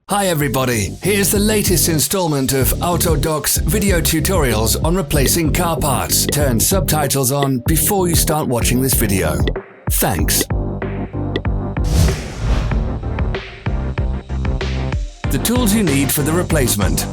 Hi everybody, here's the latest installment of Autodoc's video tutorials on replacing car parts. Turn subtitles on before you start watching this video. Thanks. The tools you need for the replacement.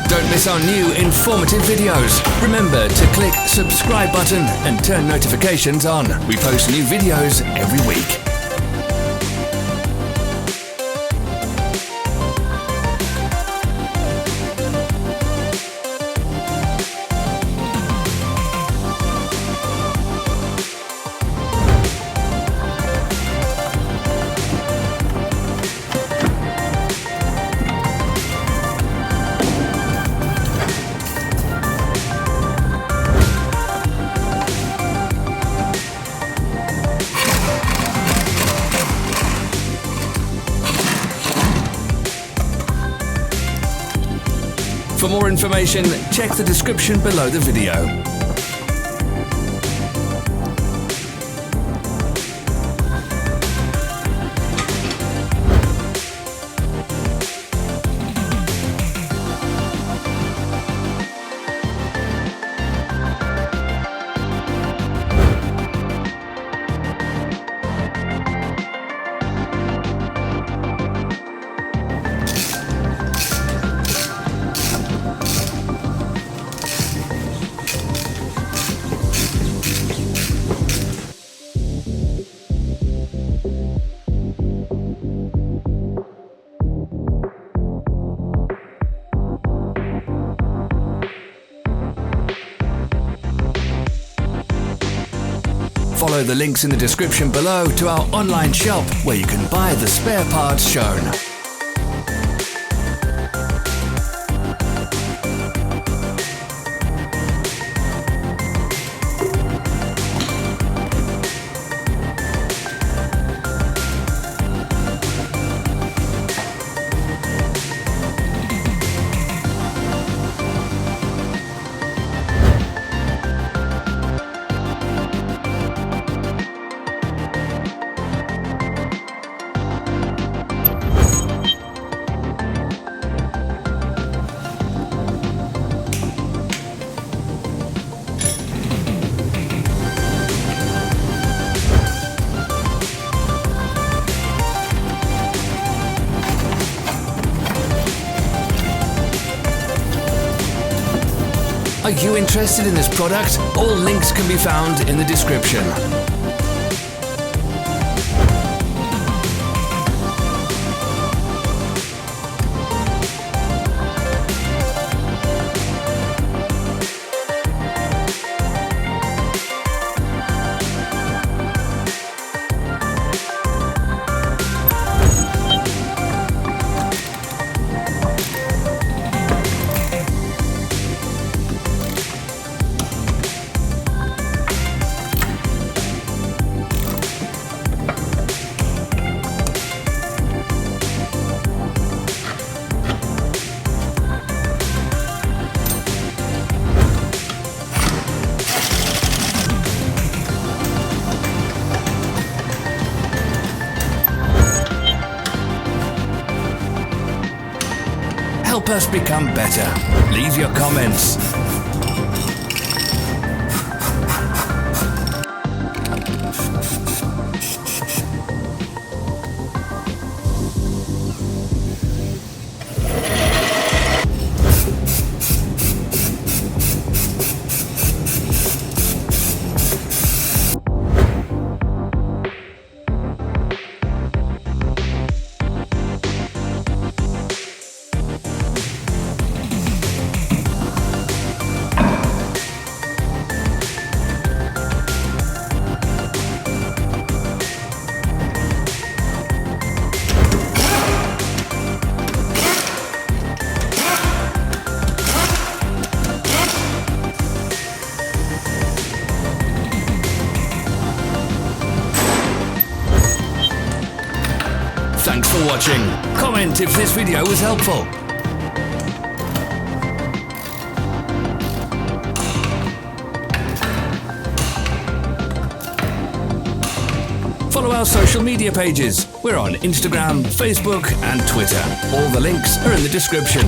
Don't miss our new informative videos. Remember to click subscribe button and turn notifications on. We post new videos every week. For more information, check the description below the video. Follow the links in the description below to our online shop where you can buy the spare parts shown. Are you interested in this product? All links can be found in the description. Help us become better. Leave your comments. for watching. Comment if this video was helpful. Follow our social media pages. We're on Instagram, Facebook and Twitter. All the links are in the description.